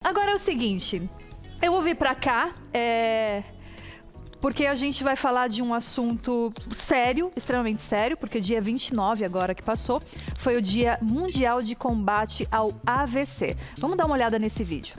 agora é o seguinte, eu vou vir pra cá, porque a gente vai falar de um assunto sério, extremamente sério, porque dia 29 agora que passou, foi o Dia Mundial de Combate ao AVC. Vamos dar uma olhada nesse vídeo.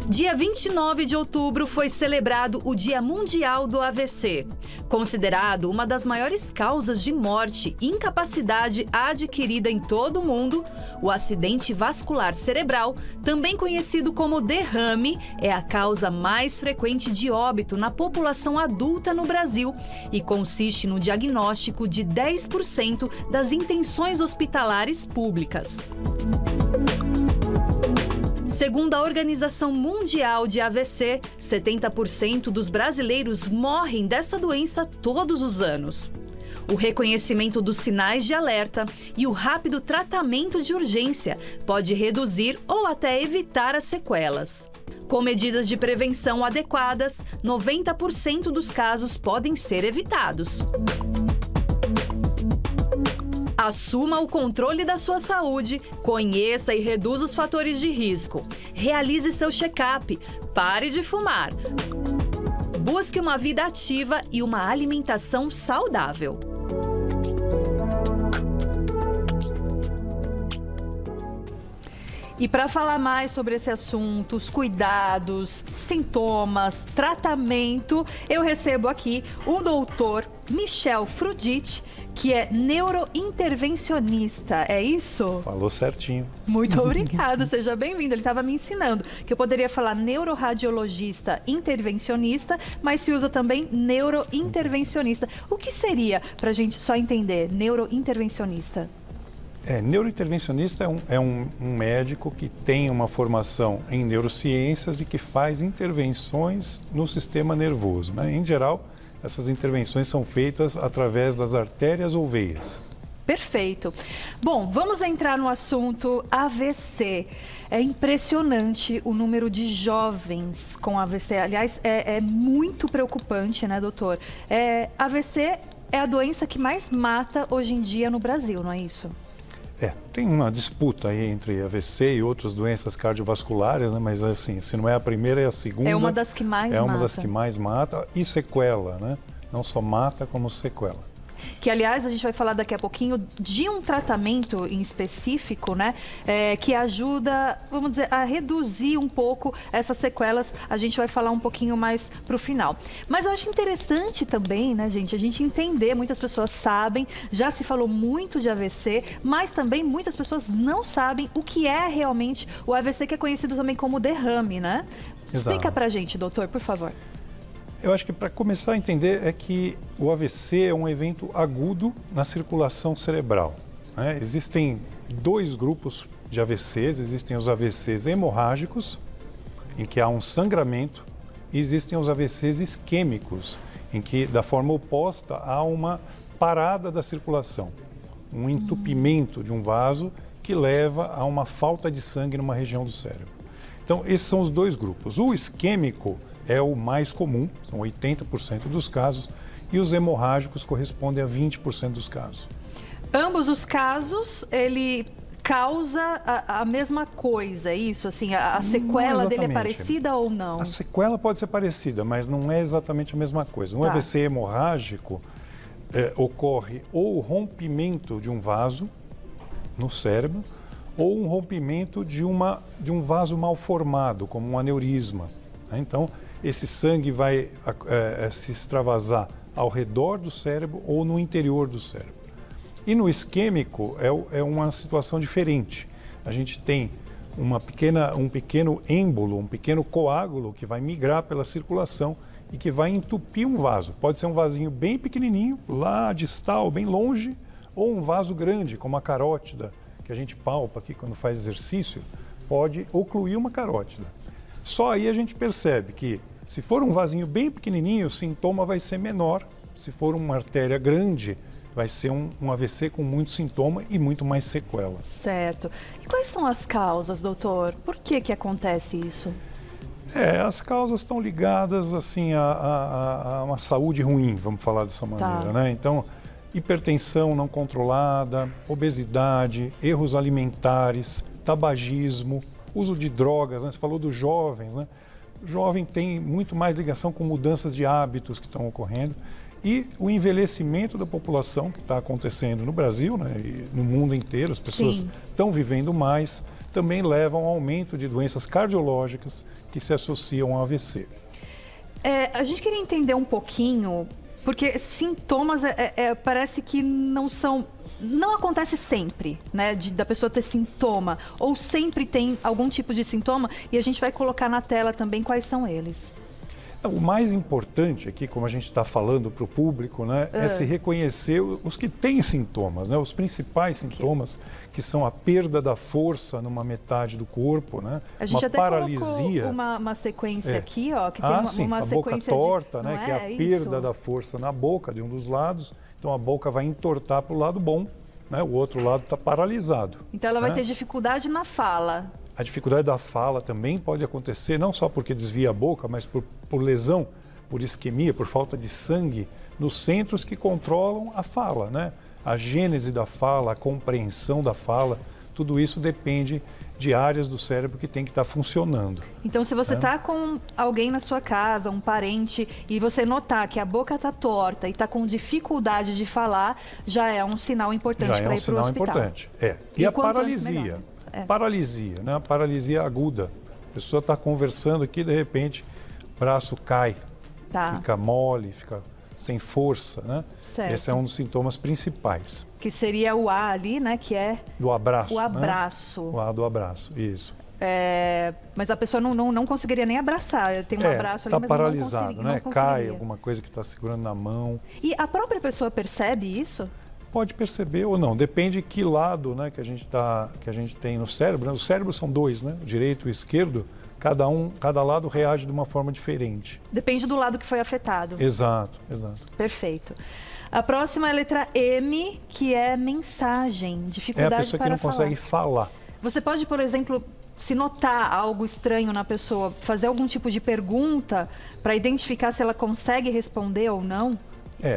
Dia 29 de outubro foi celebrado o Dia Mundial do AVC. Considerado uma das maiores causas de morte e incapacidade adquirida em todo o mundo, o acidente vascular cerebral, também conhecido como derrame, é a causa mais frequente de óbito na população adulta no Brasil e consiste no diagnóstico de 10% das intenções hospitalares públicas. Segundo a Organização Mundial de AVC, 70% dos brasileiros morrem desta doença todos os anos. O reconhecimento dos sinais de alerta e o rápido tratamento de urgência pode reduzir ou até evitar as sequelas. Com medidas de prevenção adequadas, 90% dos casos podem ser evitados. Assuma o controle da sua saúde, conheça e reduza os fatores de risco. Realize seu check-up, pare de fumar. Busque uma vida ativa e uma alimentação saudável. E para falar mais sobre esse assunto, os cuidados, sintomas, tratamento, eu recebo aqui o doutor Michel Frudit, que é neurointervencionista, é isso? Falou certinho. Muito obrigada, seja bem-vindo. Ele estava me ensinando que eu poderia falar neuroradiologista intervencionista, mas se usa também neurointervencionista. O que seria, para a gente só entender, neurointervencionista? Neurointervencionista é um médico que tem uma formação em neurociências e que faz intervenções no sistema nervoso, né? Em geral, essas intervenções são feitas através das artérias ou veias. Perfeito. Bom, vamos entrar no assunto AVC. É impressionante o número de jovens com AVC. Aliás, é muito preocupante, né, doutor? AVC é a doença que mais mata hoje em dia no Brasil, não é isso? Tem uma disputa aí entre AVC e outras doenças cardiovasculares, né? Mas assim, se não é a primeira, é a segunda. É uma das que mais mata. É uma das que mais mata e sequela, né? Não só mata, como sequela. Que, aliás, a gente vai falar daqui a pouquinho de um tratamento em específico, né? Que ajuda, vamos dizer, a reduzir um pouco essas sequelas. A gente vai falar um pouquinho mais para o final. Mas eu acho interessante também, né, gente, a gente entender, muitas pessoas sabem, já se falou muito de AVC, mas também muitas pessoas não sabem o que é realmente o AVC, que é conhecido também como derrame, né? Exato. Explica pra gente, doutor, por favor. Eu acho que para começar a entender é que o AVC é um evento agudo na circulação cerebral, né? Existem dois grupos de AVCs, existem os AVCs hemorrágicos, em que há um sangramento, e existem os AVCs isquêmicos, em que, da forma oposta, há uma parada da circulação, um entupimento de um vaso que leva a uma falta de sangue numa região do cérebro. Então, esses são os dois grupos. O isquêmico é o mais comum, são 80% dos casos, e os hemorrágicos correspondem a 20% dos casos. Ambos os casos, ele causa a mesma coisa, é isso? Assim, a sequela dele é parecida ou não? A sequela pode ser parecida, mas não é exatamente a mesma coisa. Um AVC hemorrágico ocorre ou o rompimento de um vaso no cérebro, ou um rompimento de um vaso mal formado, como um aneurisma. Então, esse sangue vai se extravasar ao redor do cérebro ou no interior do cérebro. E no isquêmico é uma situação diferente. A gente tem um pequeno êmbolo, um pequeno coágulo que vai migrar pela circulação e que vai entupir um vaso. Pode ser um vasinho bem pequenininho, lá distal, bem longe, ou um vaso grande, como a carótida, que a gente palpa aqui quando faz exercício, pode ocluir uma carótida. Só aí a gente percebe que, se for um vasinho bem pequenininho, o sintoma vai ser menor. Se for uma artéria grande, vai ser um AVC com muito sintoma e muito mais sequela. Certo. E quais são as causas, doutor? Por que acontece isso? As causas estão ligadas assim, a uma saúde ruim, vamos falar dessa maneira, né? Então, hipertensão não controlada, obesidade, erros alimentares, tabagismo, uso de drogas, né? Você falou dos jovens, né? O jovem tem muito mais ligação com mudanças de hábitos que estão ocorrendo e o envelhecimento da população que está acontecendo no Brasil, né? E no mundo inteiro, as pessoas estão vivendo mais, também levam ao aumento de doenças cardiológicas que se associam ao AVC. A gente queria entender um pouquinho, porque sintomas parece que não acontece sempre, né, da pessoa ter sintoma, ou sempre tem algum tipo de sintoma, e a gente vai colocar na tela também quais são eles. O mais importante aqui, como a gente está falando para o público, né, é se reconhecer os que têm sintomas, né, os principais sintomas, que são a perda da força numa metade do corpo, né, a gente uma até paralisia. Uma sequência aqui, ó, que tem sim, uma a sequência boca torta, de... né, que é a perda da força na boca de um dos lados, então a boca vai entortar para o lado bom, né, o outro lado está paralisado. Então ela vai ter dificuldade na fala. A dificuldade da fala também pode acontecer não só porque desvia a boca, mas por lesão, por isquemia, por falta de sangue nos centros que controlam a fala, né? A gênese da fala, a compreensão da fala, tudo isso depende de áreas do cérebro que tem que estar funcionando. Então, se você está com alguém na sua casa, um parente, e você notar que a boca está torta e está com dificuldade de falar, já é um sinal importante para ir para o hospital. Já é um sinal importante, E a paralisia? Paralisia, né? A paralisia aguda. A pessoa está conversando aqui, de repente, o braço cai, fica mole, fica sem força, né? Certo. Esse é um dos sintomas principais. Que seria o A ali, né? Que é... Do abraço, o abraço. Né? O A do abraço, isso. Mas a pessoa não conseguiria nem abraçar. Tem um abraço ali, mas não paralisado, né? conseguiria. Cai alguma coisa que está segurando na mão. E a própria pessoa percebe isso? Pode perceber ou não, depende de que lado, né, que a gente tem no cérebro. Né? Os cérebros são dois, né? O direito e o esquerdo, cada lado reage de uma forma diferente. Depende do lado que foi afetado. Exato. Perfeito. A próxima é a letra M, que é mensagem, dificuldade para falar. É a pessoa que não consegue falar. Você pode, por exemplo, se notar algo estranho na pessoa, fazer algum tipo de pergunta para identificar se ela consegue responder ou não?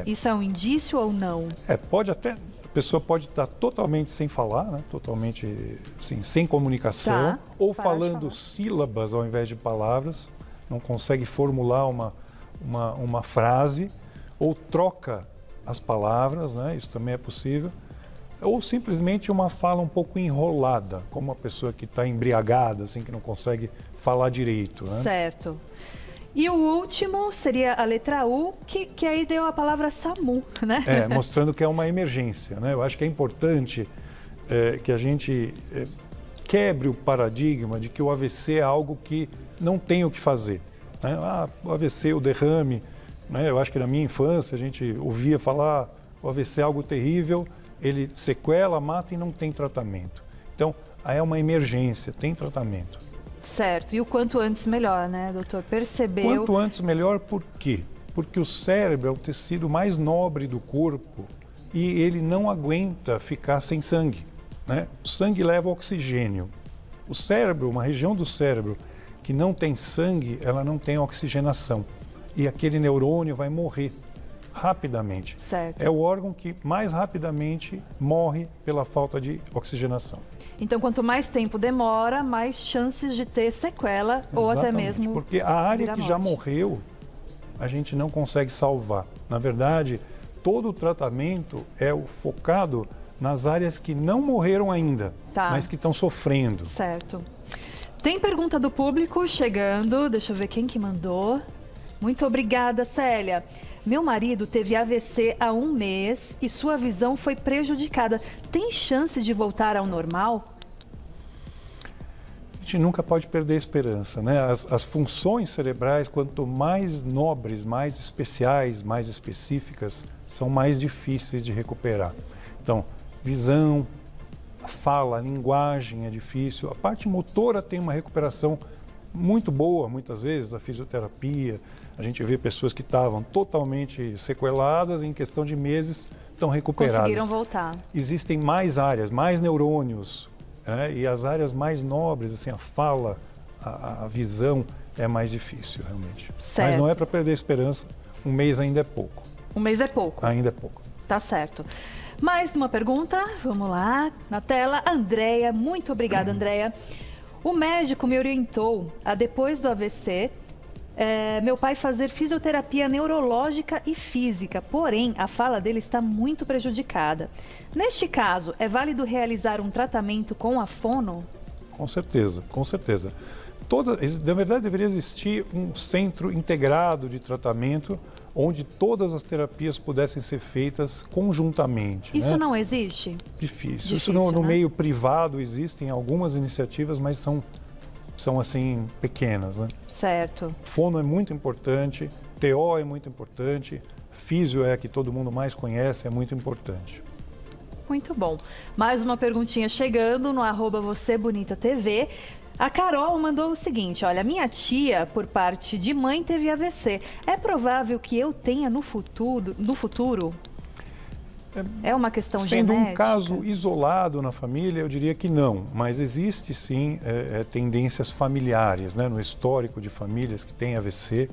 Isso é um indício ou não? Pode até, a pessoa pode estar totalmente sem falar, né? Totalmente assim, sem comunicação, ou falando sílabas ao invés de palavras, não consegue formular uma frase, ou troca as palavras, né? Isso também é possível, ou simplesmente uma fala um pouco enrolada, como uma pessoa que está embriagada, assim, que não consegue falar direito, né? Certo. E o último seria a letra U, que aí deu a palavra SAMU, né? Mostrando que é uma emergência, né? Eu acho que é importante que a gente quebre o paradigma de que o AVC é algo que não tem o que fazer, né? O AVC, o derrame, né? Eu acho que na minha infância a gente ouvia falar o AVC é algo terrível, ele sequela, mata e não tem tratamento. Então, é uma emergência, tem tratamento. Certo. E o quanto antes melhor, né, doutor? Percebeu? Quanto antes melhor, por quê? Porque o cérebro é o tecido mais nobre do corpo e ele não aguenta ficar sem sangue, né? O sangue leva oxigênio. O cérebro, uma região do cérebro que não tem sangue, ela não tem oxigenação. E aquele neurônio vai morrer rapidamente. Certo. É o órgão que mais rapidamente morre pela falta de oxigenação. Então, quanto mais tempo demora, mais chances de ter sequela. Exatamente, ou até mesmo porque a área que já morreu, a gente não consegue salvar. Na verdade, todo o tratamento é focado nas áreas que não morreram ainda, mas que estão sofrendo. Certo. Tem pergunta do público chegando. Deixa eu ver quem que mandou. Muito obrigada, Célia. Meu marido teve AVC há 1 mês e sua visão foi prejudicada. Tem chance de voltar ao normal? A gente nunca pode perder a esperança, né? As funções cerebrais, quanto mais nobres, mais especiais, mais específicas, são mais difíceis de recuperar. Então, visão, a fala, a linguagem é difícil. A parte motora tem uma recuperação muito boa, muitas vezes, a fisioterapia. A gente vê pessoas que estavam totalmente sequeladas, em questão de meses estão recuperadas. Conseguiram voltar. Existem mais áreas, mais neurônios, e as áreas mais nobres, assim, a fala, a visão, é mais difícil, realmente. Certo. Mas não é para perder a esperança, 1 mês ainda é pouco. 1 mês é pouco? Ainda é pouco. Tá certo. Mais uma pergunta, vamos lá, na tela. Andréia, muito obrigada, Andréia. O médico me orientou a, depois do AVC, meu pai fazer fisioterapia neurológica e física, porém a fala dele está muito prejudicada. Neste caso, é válido realizar um tratamento com a fono? Com certeza, com certeza. Na verdade, deveria existir um centro integrado de tratamento onde todas as terapias pudessem ser feitas conjuntamente. Isso né? não existe? Difícil. Isso no né? meio privado existem algumas iniciativas, mas são assim, pequenas. Né? Certo. Fono é muito importante, TO é muito importante, físio é a que todo mundo mais conhece, é muito importante. Muito bom. Mais uma perguntinha chegando no @VocêBonitaTV. A Carol mandou o seguinte, olha, minha tia, por parte de mãe, teve AVC. É provável que eu tenha no futuro? É uma questão Sendo genética? um caso isolado na família, eu diria que não, mas existe sim tendências familiares, né, no histórico de famílias que têm AVC.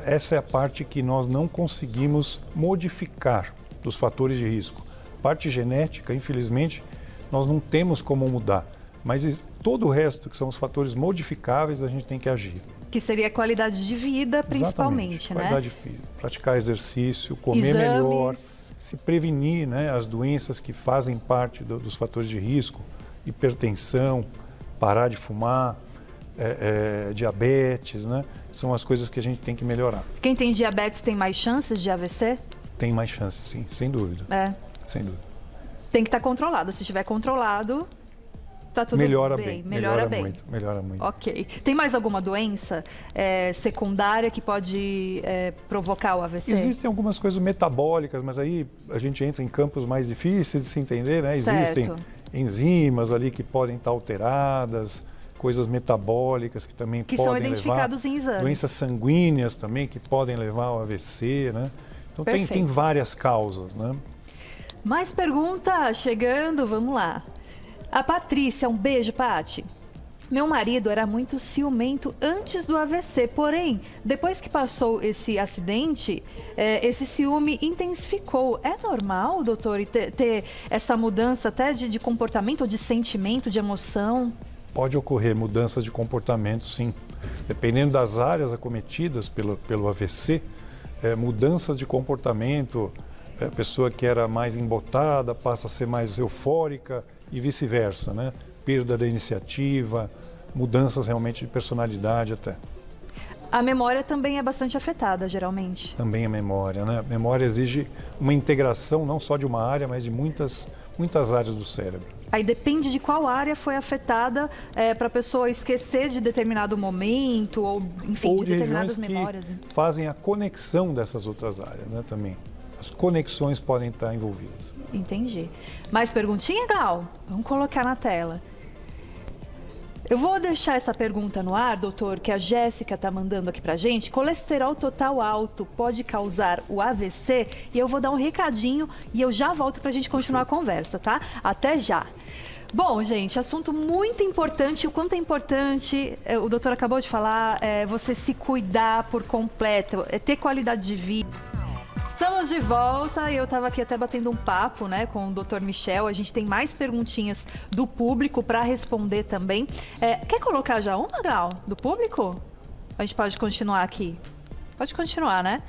Essa é a parte que nós não conseguimos modificar dos fatores de risco. Parte genética, infelizmente, nós não temos como mudar, mas todo o resto, que são os fatores modificáveis, a gente tem que agir. Que seria a qualidade de vida, principalmente, exatamente, né? Qualidade de vida, praticar exercício, comer melhor, se prevenir, né, as doenças que fazem parte dos fatores de risco, hipertensão, parar de fumar, diabetes, né? São as coisas que a gente tem que melhorar. Quem tem diabetes tem mais chances de AVC? Tem mais chances, sim, sem dúvida. Sem dúvida. Tem que estar controlado. Se estiver controlado, tá tudo bem. Melhora muito, melhora muito. Ok. Tem mais alguma doença secundária que pode provocar o AVC? Existem algumas coisas metabólicas, mas aí a gente entra em campos mais difíceis de se entender, né? Existem enzimas ali que podem estar alteradas, coisas metabólicas que também podem levar... Que são identificados em exames. Doenças sanguíneas também que podem levar ao AVC, né? Então tem várias causas, né? Mais pergunta chegando, vamos lá. A Patrícia, um beijo, Pati. Meu marido era muito ciumento antes do AVC, porém, depois que passou esse acidente, esse ciúme intensificou. É normal, doutor, ter essa mudança até de comportamento, ou de sentimento, de emoção? Pode ocorrer mudanças de comportamento, sim. Dependendo das áreas acometidas pelo AVC, mudanças de comportamento, a pessoa que era mais embotada passa a ser mais eufórica e vice-versa, né? Perda da iniciativa, mudanças realmente de personalidade até. A memória também é bastante afetada, geralmente. Também a memória, né? A memória exige uma integração não só de uma área, mas de muitas áreas do cérebro. Aí depende de qual área foi afetada para a pessoa esquecer de determinado momento ou, enfim, de determinadas memórias. Que fazem a conexão dessas outras áreas, né, também. As conexões podem estar envolvidas. Entendi. Mais perguntinha, Gal? Vamos colocar na tela. Eu vou deixar essa pergunta no ar, doutor, que a Jéssica está mandando aqui pra gente. Colesterol total alto pode causar o AVC? E eu vou dar um recadinho e eu já volto pra gente continuar a conversa, tá? Até já. Bom, gente, assunto muito importante. O quanto é importante, o doutor acabou de falar, você se cuidar por completo, ter qualidade de vida. Estamos de volta e eu estava aqui até batendo um papo, né, com o Dr. Michel. A gente tem mais perguntinhas do público para responder também. Quer colocar já uma, Gal, do público? A gente pode continuar aqui? Pode continuar, né?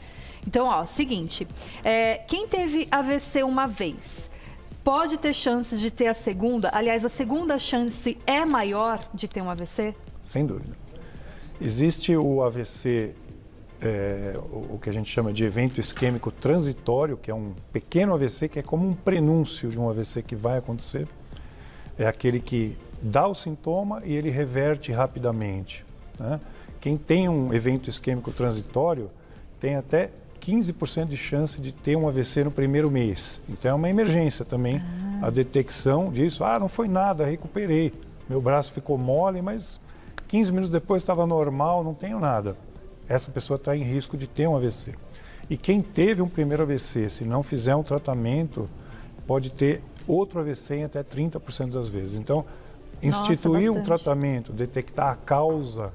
Então, ó, seguinte. Quem teve AVC uma vez, pode ter chances de ter a segunda? Aliás, a segunda chance é maior de ter um AVC? Sem dúvida. Existe o AVC... o que a gente chama de evento isquêmico transitório, que é um pequeno AVC, que é como um prenúncio de um AVC que vai acontecer. É aquele que dá o sintoma e ele reverte rapidamente, né? Quem tem um evento isquêmico transitório tem até 15% de chance de ter um AVC no primeiro mês. Então é uma emergência também a detecção disso. Não foi nada, recuperei. Meu braço ficou mole, mas 15 minutos depois estava normal, não tenho nada. Essa pessoa está em risco de ter um AVC. E quem teve um primeiro AVC, se não fizer um tratamento, pode ter outro AVC em até 30% das vezes. Então, instituir um tratamento, detectar a causa,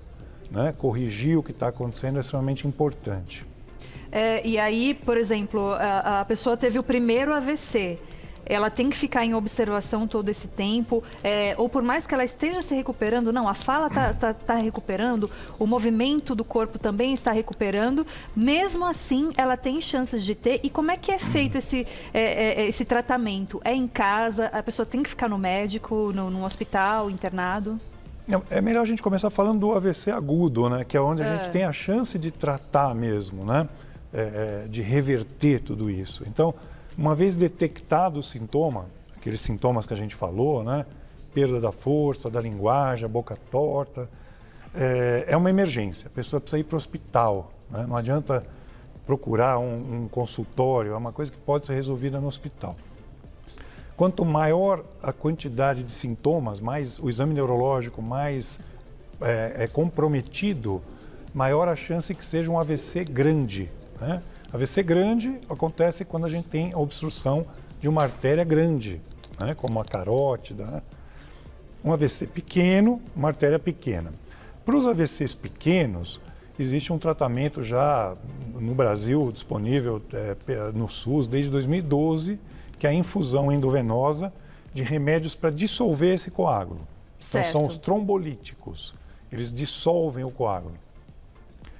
né, corrigir o que está acontecendo é extremamente importante. e aí, por exemplo, a pessoa teve o primeiro AVC. Ela tem que ficar em observação todo esse tempo, ou por mais que ela esteja se recuperando, não, a fala tá recuperando, o movimento do corpo também está recuperando, mesmo assim ela tem chances de ter. E como é que é feito esse tratamento? É em casa? A pessoa tem que ficar no médico, no hospital, internado? É melhor a gente começar falando do AVC agudo, né? Que é onde a gente tem a chance de tratar mesmo, né? De reverter tudo isso. Então, uma vez detectado o sintoma, aqueles sintomas que a gente falou, né? Perda da força, da linguagem, a boca torta, é uma emergência. A pessoa precisa ir para o hospital, né? Não adianta procurar um consultório, é uma coisa que pode ser resolvida no hospital. Quanto maior a quantidade de sintomas, mais o exame neurológico mais comprometido, maior a chance que seja um AVC grande, né? AVC grande acontece quando a gente tem a obstrução de uma artéria grande, né? Como a carótida, né? Um AVC pequeno, uma artéria pequena. Para os AVCs pequenos, existe um tratamento já no Brasil disponível no SUS desde 2012, que é a infusão endovenosa de remédios para dissolver esse coágulo. Então, são os trombolíticos, eles dissolvem o coágulo.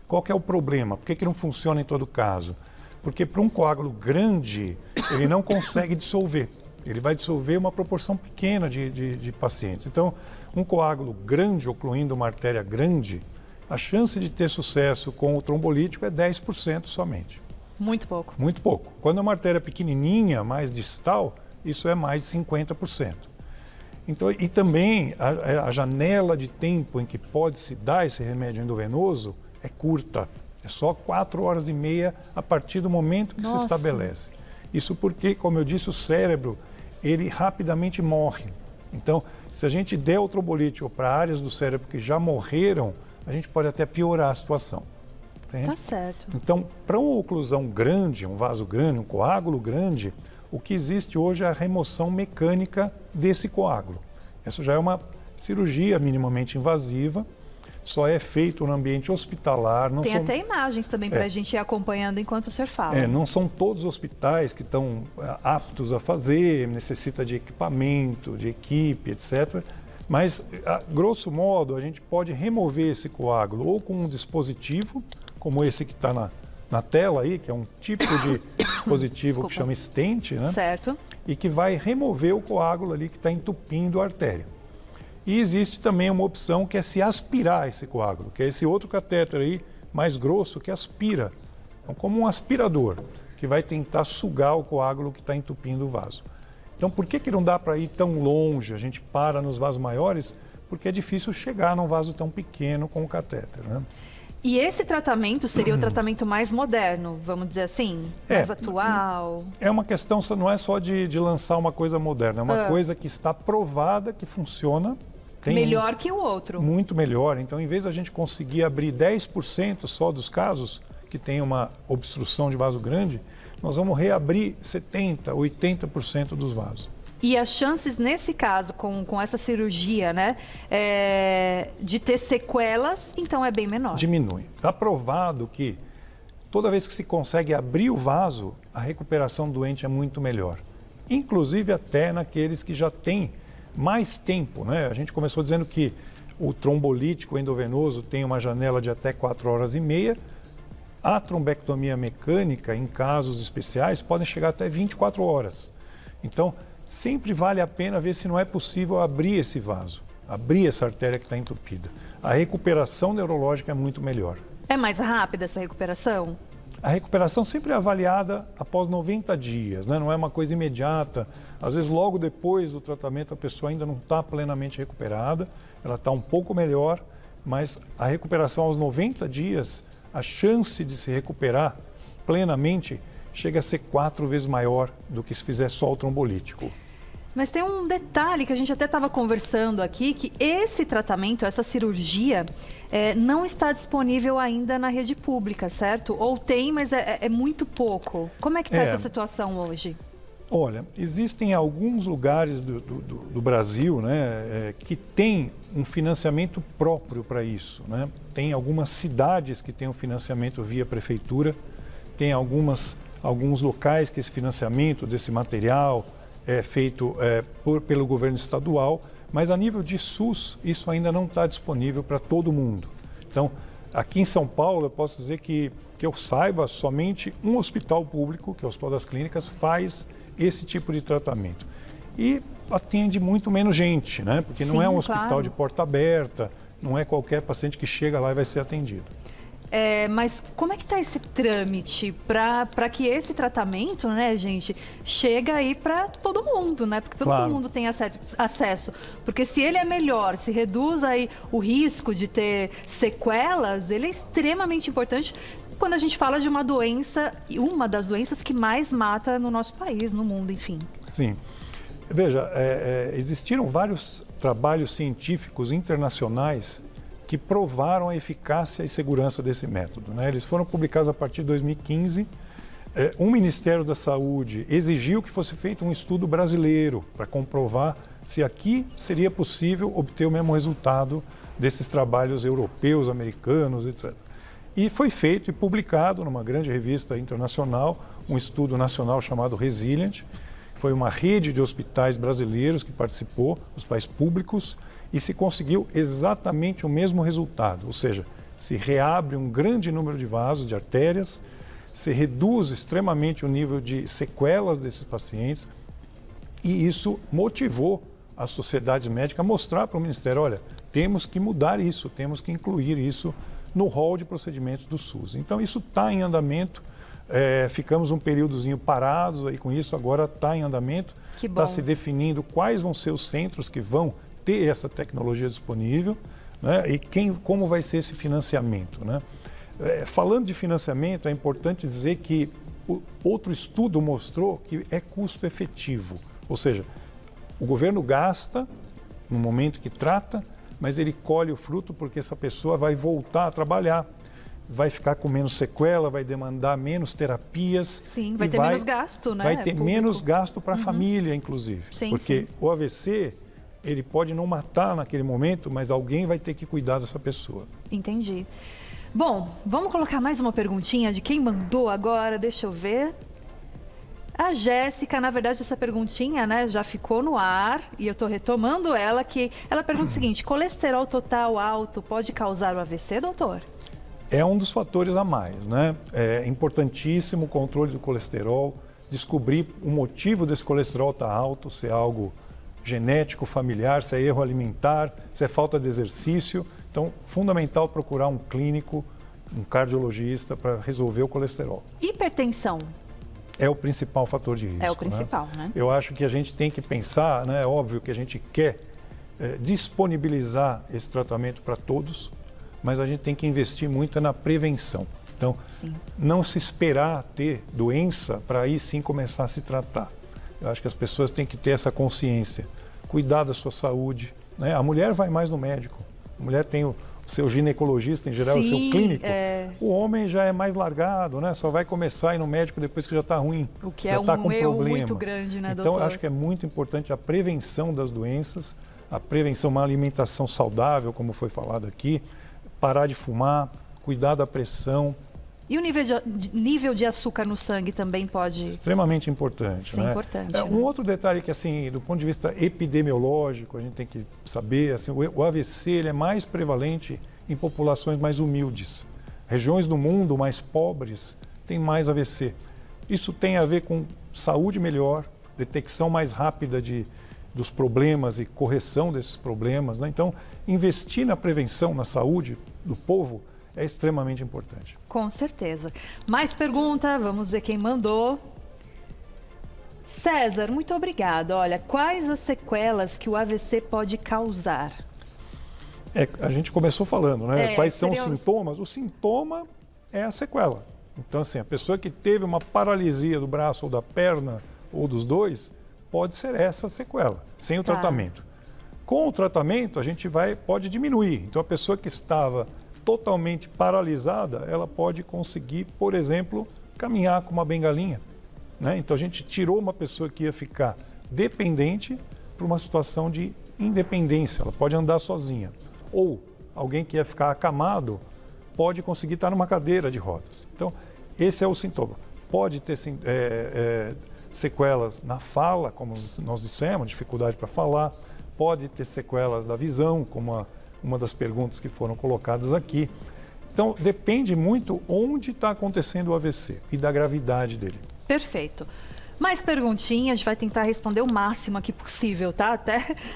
Qual que é o problema? Por que não funciona em todo caso? Porque para um coágulo grande, ele não consegue dissolver. Ele vai dissolver uma proporção pequena de pacientes. Então, um coágulo grande, ocluindo uma artéria grande, a chance de ter sucesso com o trombolítico é 10% somente. Muito pouco. Muito pouco. Quando é uma artéria pequenininha, mais distal, isso é mais de 50%. Então, e também a janela de tempo em que pode se dar esse remédio endovenoso é curta, é só 4 horas e meia a partir do momento que se estabelece. Isso porque, como eu disse, o cérebro, ele rapidamente morre. Então, se a gente der o trombolítico para áreas do cérebro que já morreram, a gente pode até piorar a situação. Tá certo. Então, para uma oclusão grande, um vaso grande, um coágulo grande, o que existe hoje é a remoção mecânica desse coágulo. Essa já é uma cirurgia minimamente invasiva, só é feito no ambiente hospitalar. Tem até imagens também para a gente ir acompanhando enquanto o senhor fala. Não são todos os hospitais que estão aptos a fazer, necessita de equipamento, de equipe, etc. Mas, a grosso modo, a gente pode remover esse coágulo ou com um dispositivo, como esse que está na tela aí, que é um tipo de dispositivo que chama stent, né? Certo. E que vai remover o coágulo ali que está entupindo a artéria. E existe também uma opção que é se aspirar esse coágulo, que é esse outro catéter aí, mais grosso, que aspira. Então, como um aspirador, que vai tentar sugar o coágulo que está entupindo o vaso. Então, por que não dá para ir tão longe? A gente para nos vasos maiores, porque é difícil chegar num vaso tão pequeno com o catéter, né? E esse tratamento seria o tratamento mais moderno, vamos dizer assim? Mais atual? É uma questão, não é só de lançar uma coisa moderna, é uma coisa que está provada que funciona. Melhor que o outro. Muito melhor. Então, em vez da gente conseguir abrir 10% só dos casos que tem uma obstrução de vaso grande, nós vamos reabrir 70%, 80% dos vasos. E as chances, nesse caso, com essa cirurgia, né, de ter sequelas, então é bem menor. Diminui. Está provado que toda vez que se consegue abrir o vaso, a recuperação do doente é muito melhor. Inclusive até naqueles que já têm mais tempo, né? A gente começou dizendo que o trombolítico endovenoso tem uma janela de até 4 horas e meia. A trombectomia mecânica, em casos especiais, podem chegar até 24 horas. Então, sempre vale a pena ver se não é possível abrir esse vaso, abrir essa artéria que está entupida. A recuperação neurológica é muito melhor. É mais rápida essa recuperação? A recuperação sempre é avaliada após 90 dias, né? Não é uma coisa imediata. Às vezes, logo depois do tratamento, a pessoa ainda não está plenamente recuperada, ela está um pouco melhor, mas a recuperação aos 90 dias, a chance de se recuperar plenamente chega a ser 4 vezes maior do que se fizer só o trombolítico. Mas tem um detalhe que a gente até estava conversando aqui, que esse tratamento, essa cirurgia, não está disponível ainda na rede pública, certo? Ou tem, mas é muito pouco. Como é que está essa situação hoje? Olha, existem alguns lugares do Brasil, né, que tem um financiamento próprio para isso, né? Tem algumas cidades que têm um financiamento via prefeitura, tem alguns locais que esse financiamento desse material é feito pelo governo estadual, mas a nível de SUS isso ainda não está disponível para todo mundo. Então, aqui em São Paulo, eu posso dizer que eu saiba, somente um hospital público, que é o Hospital das Clínicas, faz esse tipo de tratamento. E atende muito menos gente, né? Porque não é um hospital de porta aberta, não é qualquer paciente que chega lá e vai ser atendido. Mas como é que está esse trâmite para que esse tratamento, né, gente, chega aí para todo mundo, né? Porque todo mundo tem acesso. Porque se ele é melhor, se reduz aí o risco de ter sequelas, ele é extremamente importante quando a gente fala de uma doença, uma das doenças que mais mata no nosso país, no mundo, enfim. Sim. Veja, existiram vários trabalhos científicos internacionais que provaram a eficácia e segurança desse método, né? Eles foram publicados a partir de 2015. O Ministério da Saúde exigiu que fosse feito um estudo brasileiro para comprovar se aqui seria possível obter o mesmo resultado desses trabalhos europeus, americanos, etc. E foi feito e publicado numa grande revista internacional um estudo nacional chamado Resilient. Foi uma rede de hospitais brasileiros que participou, hospitais públicos, e se conseguiu exatamente o mesmo resultado, ou seja, se reabre um grande número de vasos, de artérias, se reduz extremamente o nível de sequelas desses pacientes, e isso motivou a sociedade médica a mostrar para o Ministério, olha, temos que mudar isso, temos que incluir isso no rol de procedimentos do SUS. Então isso está em andamento, ficamos um períodozinho parados aí com isso, agora está em andamento, está se definindo quais vão ser os centros que vão ter essa tecnologia disponível, né? E como vai ser esse financiamento, né? Falando de financiamento, é importante dizer que outro estudo mostrou que é custo efetivo, ou seja, o governo gasta no momento que trata, mas ele colhe o fruto porque essa pessoa vai voltar a trabalhar, vai ficar com menos sequela, vai demandar menos terapias. Sim, vai ter menos gasto, né? Vai ter menos gasto para a família, inclusive, porque o AVC ele pode não matar naquele momento, mas alguém vai ter que cuidar dessa pessoa. Entendi. Bom, vamos colocar mais uma perguntinha de quem mandou agora, deixa eu ver. A Jéssica, na verdade, essa perguntinha, né, já ficou no ar e eu estou retomando ela, que ela pergunta o seguinte: colesterol total alto pode causar o AVC, doutor? É um dos fatores a mais, né? É importantíssimo o controle do colesterol, descobrir o motivo desse colesterol estar alto, se é algo genético, familiar, se é erro alimentar, se é falta de exercício. Então, fundamental procurar um clínico, um cardiologista para resolver o colesterol. Hipertensão? É o principal fator de risco. É o principal, né? Eu acho que a gente tem que pensar, né? É óbvio que a gente quer disponibilizar esse tratamento para todos, mas a gente tem que investir muito na prevenção. Então, não se esperar ter doença para aí sim começar a se tratar. Eu acho que as pessoas têm que ter essa consciência, cuidar da sua saúde, né? A mulher vai mais no médico, a mulher tem o seu ginecologista, em geral, o seu clínico. O homem já é mais largado, né? Só vai começar a ir no médico depois que já está ruim, o que já é está com erro problema. Muito grande, né, então, doutor? acho que é muito importante a prevenção das doenças, a prevenção, uma alimentação saudável, como foi falado aqui, parar de fumar, cuidar da pressão. E o nível de açúcar no sangue também pode... Extremamente importante. Sim, né? importante. Um outro detalhe que, assim, do ponto de vista epidemiológico, a gente tem que saber, assim, o AVC ele é mais prevalente em populações mais humildes. Regiões do mundo mais pobres têm mais AVC. Isso tem a ver com saúde melhor, detecção mais rápida dos problemas e correção desses problemas, né? Então, investir na prevenção, na saúde do povo é extremamente importante. Com certeza. Mais pergunta, vamos ver quem mandou. César, muito obrigada. Olha, quais as sequelas que o AVC pode causar? A gente começou falando, né? Quais são os seriam... sintomas? O sintoma é a sequela. Então, assim, a pessoa que teve uma paralisia do braço ou da perna ou dos dois, pode ser essa sequela, sem o tratamento. Com o tratamento, a gente pode diminuir. Então, a pessoa que estava totalmente paralisada, ela pode conseguir, por exemplo, caminhar com uma bengalinha, né? Então, a gente tirou uma pessoa que ia ficar dependente para uma situação de independência. Ela pode andar sozinha. Ou alguém que ia ficar acamado pode conseguir estar numa cadeira de rodas. Então, esse é o sintoma. Pode ter sequelas na fala, como nós dissemos, dificuldade para falar, pode ter sequelas da visão, como uma das perguntas que foram colocadas aqui. Então, depende muito onde está acontecendo o AVC e da gravidade dele. Perfeito. Mais perguntinhas, a gente vai tentar responder o máximo aqui possível, tá?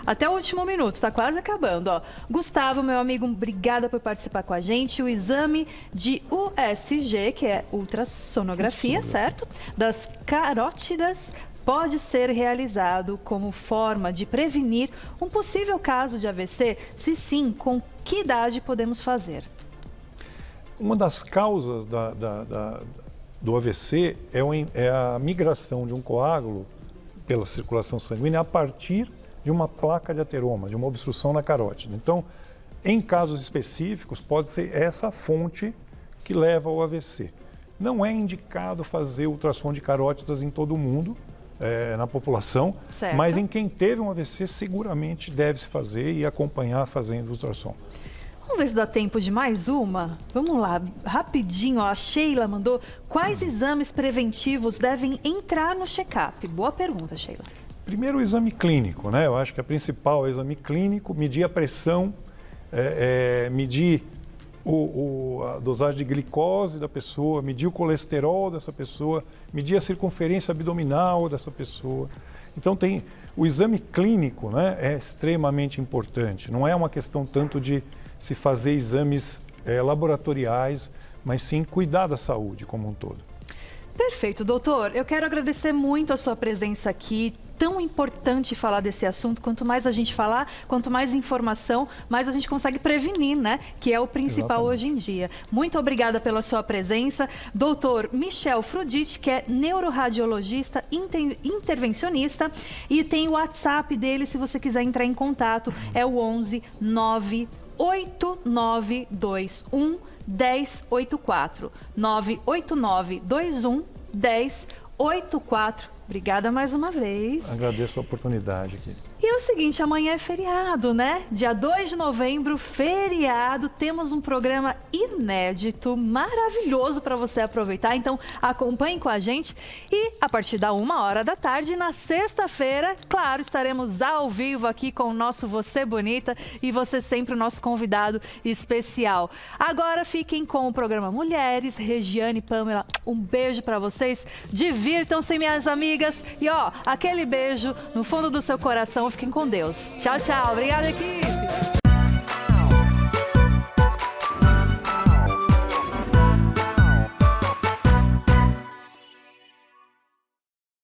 Até o último minuto, tá quase acabando, ó. Gustavo, meu amigo, obrigada por participar com a gente. O exame de USG, que é ultrassonografia, certo? Das carótidas, pode ser realizado como forma de prevenir um possível caso de AVC? Se sim, com que idade podemos fazer? Uma das causas do AVC é a migração de um coágulo pela circulação sanguínea a partir de uma placa de ateroma, de uma obstrução na carótida. Então, em casos específicos, pode ser essa fonte que leva ao AVC. Não é indicado fazer ultrassom de carótidas em todo o mundo, na população, certo. Mas em quem teve um AVC, seguramente deve-se fazer e acompanhar fazendo ultrassom. Vamos ver se dá tempo de mais uma? Vamos lá, rapidinho, ó, a Sheila mandou. Quais exames preventivos devem entrar no check-up? Boa pergunta, Sheila. Primeiro, o exame clínico, né? Eu acho que a principal é o exame clínico, medir a pressão, medir a dosagem de glicose da pessoa, medir o colesterol dessa pessoa, medir a circunferência abdominal dessa pessoa. Então, o exame clínico, né, é extremamente importante. Não é uma questão tanto de se fazer exames laboratoriais, mas sim cuidar da saúde como um todo. Perfeito, doutor. Eu quero agradecer muito a sua presença aqui. Tão importante falar desse assunto. Quanto mais a gente falar, quanto mais informação, mais a gente consegue prevenir, né? Que é o principal hoje em dia. Muito obrigada pela sua presença. Doutor Michel Frudit, que é neuroradiologista intervencionista. E tem o WhatsApp dele, se você quiser entrar em contato. É o 11 98921 1084. 98921 1084. Obrigada mais uma vez. Agradeço a oportunidade aqui. E é o seguinte, amanhã é feriado, né? Dia 2 de novembro, feriado. Temos um programa inédito, maravilhoso para você aproveitar. Então, acompanhe com a gente. E a partir da 1h, na sexta-feira, claro, estaremos ao vivo aqui com o nosso Você Bonita e você sempre o nosso convidado especial. Agora fiquem com o programa Mulheres, Regiane, Pamela. Um beijo para vocês. Divirtam-se, minhas amigas. E ó, aquele beijo no fundo do seu coração. Fiquem com Deus. Tchau, tchau. Obrigada, equipe.